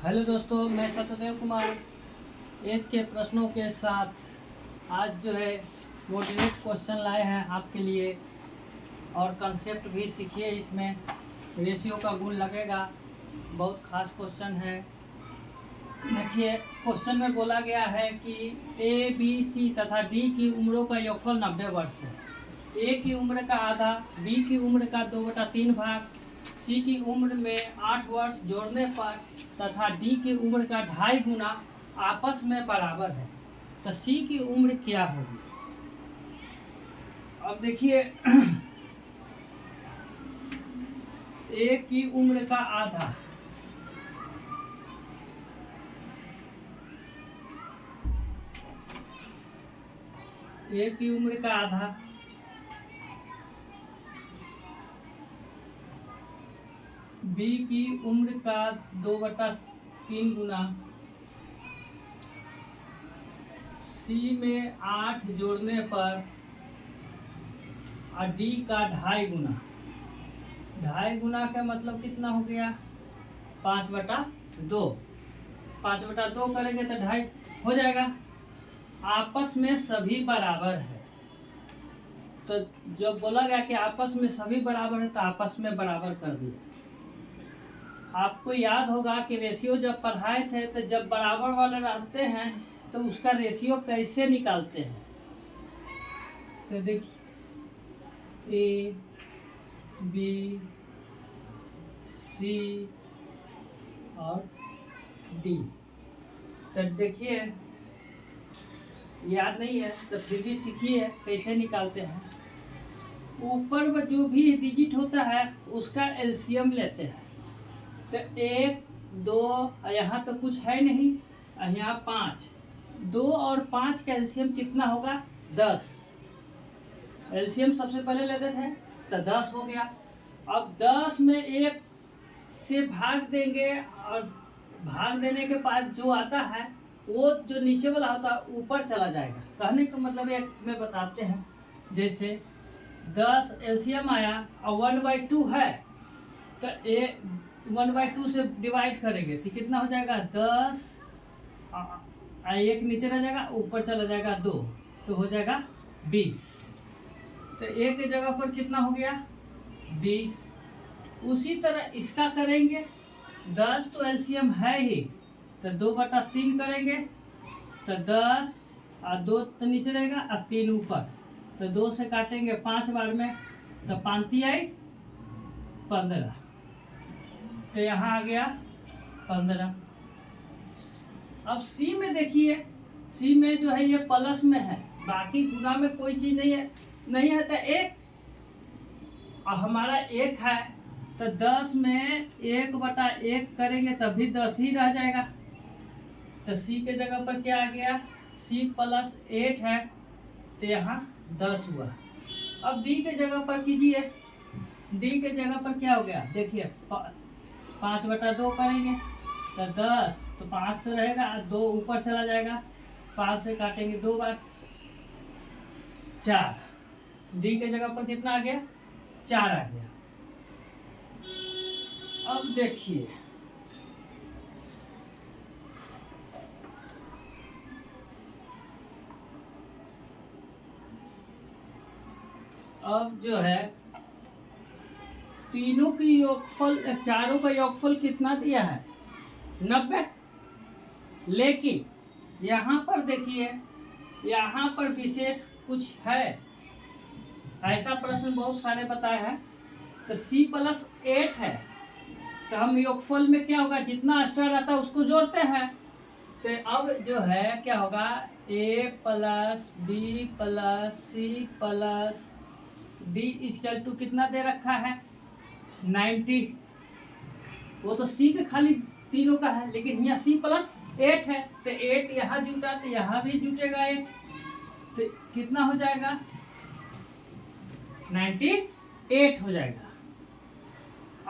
Hello दोस्तों, मैं Satyadev Kumar as के प्रश्नों के साथ आज जो है मोटिवेट क्वेश्चन लाए हैं आपके लिए। और कंसेप्ट भी सीखिए, इसमें रेशियो का गुण लगेगा। बहुत खास क्वेश्चन है। देखिए, क्वेश्चन में बोला गया है कि ए बी सी तथा डी की उम्रों का योगफल 90 वर्ष है। ए की उम्र का आधा, बी की उम्र का 2/3 भाग, सी की उम्र में 8 वर्ष जोड़ने पर तथा डी की उम्र का 2.5 गुना आपस में बराबर है, तो सी की उम्र क्या होगी। अब देखिए, ए की उम्र का आधा, ए की उम्र का आधा, बी की उम्र का 2/3 गुना, सी में 8 जोड़ने पर और डी का 2.5 गुना। 2.5 गुना का मतलब कितना हो गया? 5/2। 5/2 करेंगे तो 2.5 हो जाएगा। आपस में सभी बराबर है, तो जब बोला गया कि आपस में सभी बराबर है तो आपस में बराबर कर दिया। आपको याद होगा कि रेशियो जब पढ़ाए थे तो जब बराबर वाले रहते हैं तो उसका रेशियो कैसे निकालते हैं। तो देखिए, ए बी सी और डी, तो देखिए याद नहीं है तो फिर भी सीखिए कैसे निकालते हैं। ऊपर में जो भी डिजिट होता है उसका एलसीएम लेते हैं। तो 1 2, यहाँ तो कुछ है नहीं, यहाँ 5, 2 और 5 का एलसीएम कितना होगा? 10। एलसीएम सबसे पहले लेते थे तो 10 हो गया। अब 10 में 1 से भाग देंगे और भाग देने के बाद जो आता है वो जो नीचे वाला होता है ऊपर चला जाएगा। कहने का मतलब एक में बताते हैं, जैसे 10 एलसीएम आया और 1/2 है तो 1/2 से डिवाइड करेंगे तो कितना हो जाएगा? 10। 1 नीचे रह जाएगा, ऊपर चला जाएगा 2, तो हो जाएगा 20। तो 1 की जगह पर कितना हो गया? 20। उसी तरह इसका करेंगे। 10 तो एलसीएम है ही, तो 2/3 करेंगे तो 10 और 2 तो नीचे रहेगा और 3 ऊपर, तो 2 से काटेंगे 5 बार में, तो 5 आई 15, तो यहाँ आ गया 15। अब सी में देखिए, सी में जो है ये प्लस में है, बाकी गुना में कोई चीज नहीं है तो 1, और हमारा 1 है तो 10 में 1/1 करेंगे तब भी 10 ही रह जाएगा। तो सी के जगह पर क्या आ गया? सी + 8 है तो यहाँ 10 हुआ। अब डी के जगह पर कीजिए। डी के जगह पर क्या हो गया? देखिए 5/2 करेंगे तो 10, तो 5 तो रहेगा, 2 ऊपर चला जाएगा, 5 से काटेंगे 2 बार, 4। डी के जगह पर कितना आ गया? 4 आ गया। अब देखिए, अब जो है तीनों की योगफल, चारों का योगफल कितना दिया है? 90। लेकिन यहाँ पर देखिए, यहाँ पर विशेष कुछ है। ऐसा प्रश्न बहुत सारे बताए हैं। तो C+8 है तो हम योगफल में क्या होगा? जितना एक्स्ट्रा रहता है उसको जोड़ते हैं। तो अब जो है क्या होगा? A + B + C + D = कितना दे रखा है? 90। वो तो C के खाली तीनों का है, लेकिन यहाँ C+8 है तो 8 यहाँ जुटा तो यहाँ भी जुटेगा 8, तो कितना हो जाएगा? 98 हो जाएगा।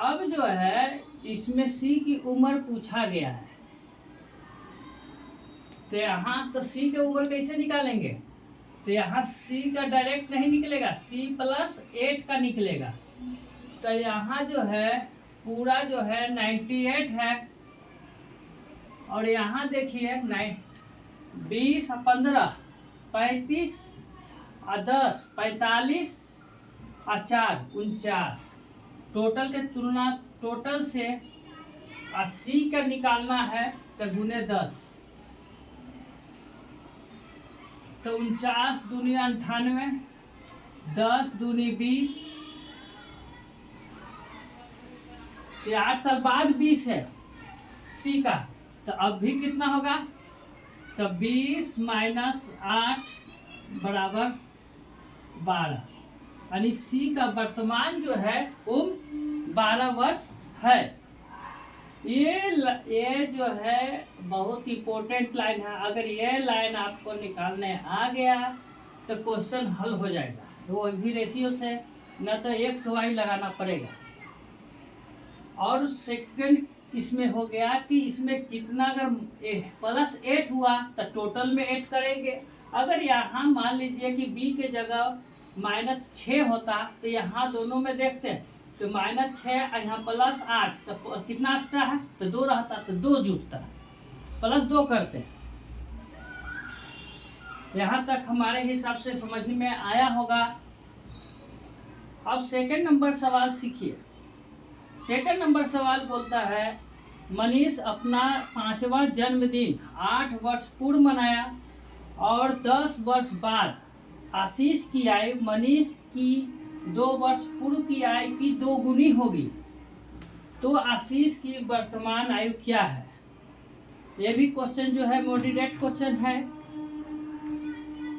अब जो है इसमें C की उम्र पूछा गया है, तो यहाँ तो C की उम्र कैसे निकालेंगे? तो यहाँ C का डायरेक्ट नहीं निकलेगा, C+8 का निकलेगा। तो यहाँ जो है पूरा जो है 98 है और यहाँ देखिए 20 और 15 35 और 10 45 और 4 49। टोटल के तुलना टोटल से 80 का निकालना है तो गुने 10 तो 49 दूनी 98 10 दूनी 20 8 साल बाद 20 है सी का। तो अब भी कितना होगा तो 20 माइनस 8 बराबर 12 यानी सी का वर्तमान जो है उम्र 12 वर्ष है। ये जो है बहुत इम्पोर्टेंट लाइन है। अगर ये लाइन आपको निकालने आ गया तो क्वेश्चन हल हो जाएगा, वो भी रेशियो से, न तो एक्स वाई लगाना पड़ेगा। और सेकंड इसमें हो गया कि इसमें जितना अगर +8 हुआ तो टोटल में 8 करेंगे। अगर यहाँ मान लीजिए कि बी के जगह -6 होता तो यहाँ दोनों में देखते हैं तो -6 और यहाँ +8 तो कितना एक्स्ट्रा है तो 2 रहता तो 2 जुटता, +2 करते। यहाँ तक हमारे हिसाब से समझ में आया होगा। अब सेकंड नंबर सवाल सीखिए। सेकंड नंबर सवाल बोलता है मनीष अपना 5वां जन्मदिन 8 वर्ष पूर्व मनाया और 10 वर्ष बाद आशीष की आयु मनीष की 2 वर्ष पूर्व की आयु की 2 गुनी होगी, तो आशीष की वर्तमान आयु क्या है। ये भी क्वेश्चन जो है मॉडरेट क्वेश्चन है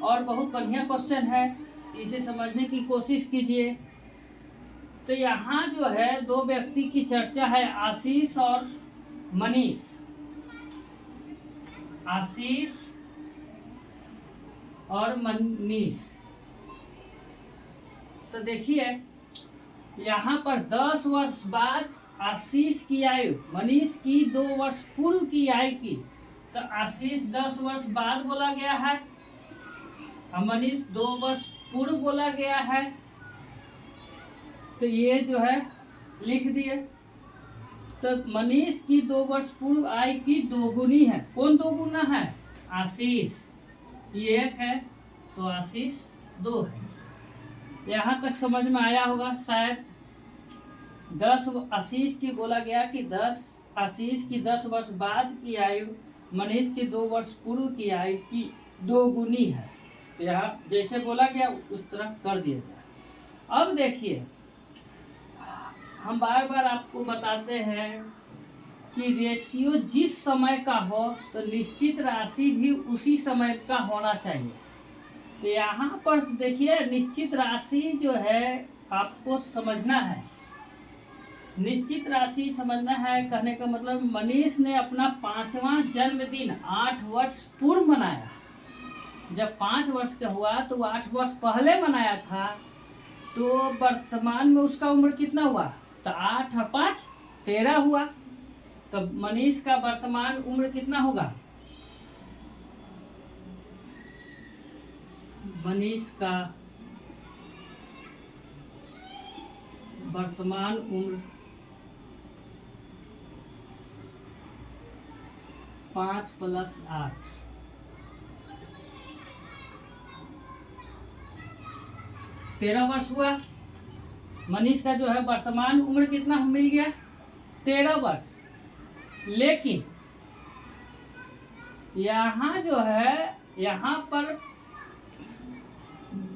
और बहुत बढ़िया क्वेश्चन है, इसे समझने की कोशिश कीजिए। तो यहाँ जो है 2 व्यक्ति की चर्चा है, आशीष और मनीष। आशीष और मनीष। तो देखिए यहाँ पर 10 वर्ष बाद आशीष की आयु मनीष की 2 वर्ष पूर्व की आयु की, तो आशीष 10 वर्ष बाद बोला गया है और मनीष 2 वर्ष पूर्व बोला गया है। तो ये जो है लिख दिए। तो मनीष की 2 वर्ष पूर्व आयु की 2 गुनी है। कौन 2 गुना है? आशीष। ये 1 है तो आशीष 2 है। यहाँ तक समझ में आया होगा शायद। 10 आशीष की बोला गया कि 10 आशीष की 10 वर्ष बाद की आयु मनीष की 2 वर्ष पूर्व की आयु की 2 गुनी है। तो यहाँ जैसे बोला गया उस तरह कर दिया गया। अब देखिए हम बार बार आपको बताते हैं कि रेशियो जिस समय का हो तो निश्चित राशि भी उसी समय का होना चाहिए। तो यहाँ पर देखिए निश्चित राशि जो है आपको समझना है। निश्चित राशि समझना है कहने का मतलब मनीष ने अपना 5वां जन्मदिन 8 वर्ष पूर्व मनाया। जब 5 वर्ष का हुआ तो 8 वर्ष पहले मनाया था, तो वर्तमान में उसका उम्र कितना हुआ? तो 8 और 5 13 हुआ। तो मनीष का वर्तमान उम्र कितना होगा? मनीष का वर्तमान उम्र 5 + 8 13 वर्ष हुआ। मनीष का जो है वर्तमान उम्र कितना मिल गया? 13 वर्ष। लेकिन यहाँ जो है यहाँ पर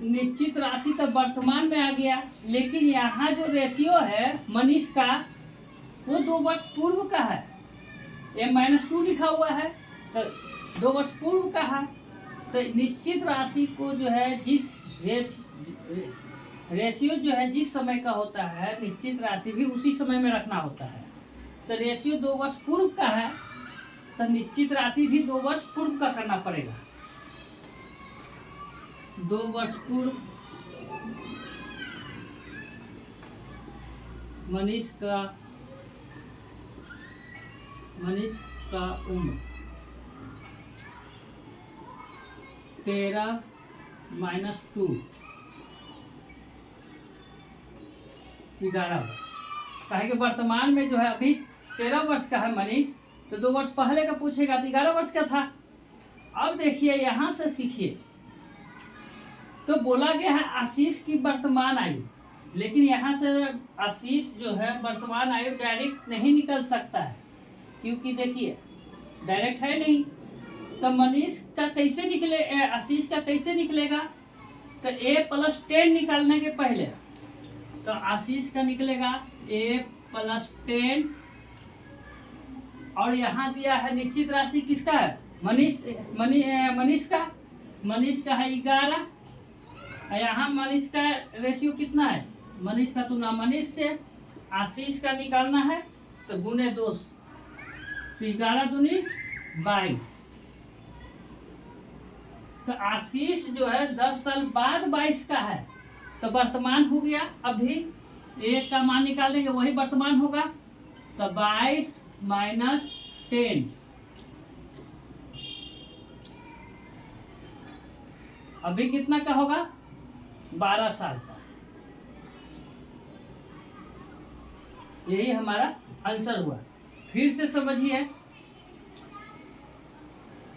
निश्चित राशि तो वर्तमान में आ गया, लेकिन यहाँ जो रेशियो है मनीष का वो 2 वर्ष पूर्व का है। M-2 लिखा हुआ है तो 2 वर्ष पूर्व का है। तो निश्चित राशि को जो है जिस रेशियो जो है जिस समय का होता है निश्चित राशि भी उसी समय में रखना होता है। तो रेशियो 2 वर्ष पूर्व का है तो निश्चित राशि भी 2 वर्ष पूर्व का करना पड़ेगा। 2 वर्ष पूर्व मनीष का उम्र 13 - 2 11 वर्ष। कहे कि वर्तमान में जो है अभी 13 वर्ष का है मनीष, तो 2 वर्ष पहले का पूछेगा तो 11 वर्ष का था। अब देखिए यहाँ से सीखिए, तो बोला गया है आशीष की वर्तमान आयु, लेकिन यहाँ से आशीष जो है वर्तमान आयु डायरेक्ट नहीं निकल सकता है, क्योंकि देखिए डायरेक्ट है नहीं। तो मनीष का कैसे निकले, आशीष का कैसे निकलेगा? तो A+10 निकालने के पहले तो आशीष का निकलेगा A+10, और यहाँ दिया है निश्चित राशि किसका है, मनीष का है 11। यहाँ मनीष का रेशियो कितना है, मनीष का तुलना मनीष से आशीष का निकालना है तो गुने 2, तो 11 दूनी 22। तो आशीष जो है 10 साल बाद 22 का है, तो वर्तमान हो गया। अभी एक का मान निकालेंगे वही वर्तमान होगा, तो 22 - 10, अभी कितना का होगा, 12 साल का। यही हमारा आंसर हुआ। फिर से समझिए,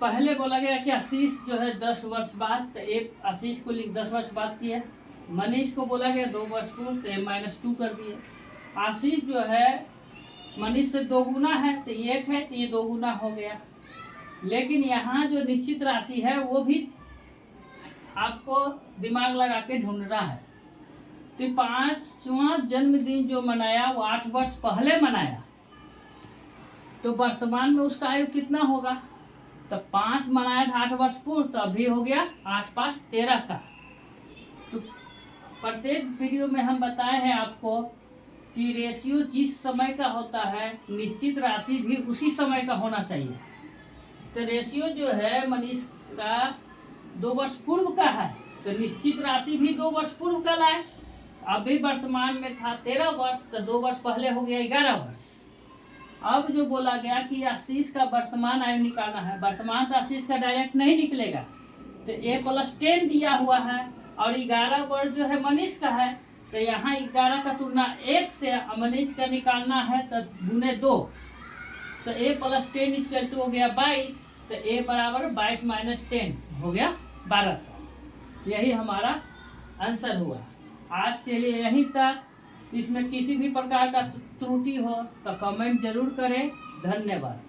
पहले बोला गया कि आशीष जो है 10 वर्ष बाद, तो एक आशीष को 10 वर्ष बाद किया। मनीष को बोला गया 2 वर्ष पूर्व, तो -2 कर दिए। आशीष जो है मनीष से 2 गुना है, तो 1 है तो ये 2 गुना हो गया। लेकिन यहाँ जो निश्चित राशि है वो भी आपको दिमाग लगा के ढूंढना है। तो 5वां जन्मदिन जो मनाया वो 8 वर्ष पहले मनाया, तो वर्तमान में उसका आयु कितना होगा? तो 5 मनाया था 8 वर्ष पूर्व, तो अभी हो गया 8 × 5 = 13 का। तो प्रत्येक वीडियो में हम बताए हैं आपको कि रेशियो जिस समय का होता है निश्चित राशि भी उसी समय का होना चाहिए। तो रेशियो जो है मनीष का 2 वर्ष पूर्व का है, तो निश्चित राशि भी 2 वर्ष पूर्व का लाए। अभी वर्तमान में था 13 वर्ष, तो 2 वर्ष पहले हो गया 11 वर्ष। अब जो बोला गया कि आशीष का वर्तमान आयु निकालना है, वर्तमान तो आशीष का डायरेक्ट नहीं निकलेगा, तो A+10 दिया हुआ है, और 11 वर्ष जो है मनीष का है, तो यहाँ 11 का तुलना 1 से मनीष का निकालना है तो गुने 2, तो A+10 हो गया 22, तो A बराबर 22 - 10 हो गया 12 साल। यही हमारा आंसर हुआ। आज के लिए यही तक। इसमें किसी भी प्रकार का त्रुटि हो तो कमेंट जरूर करें। धन्यवाद।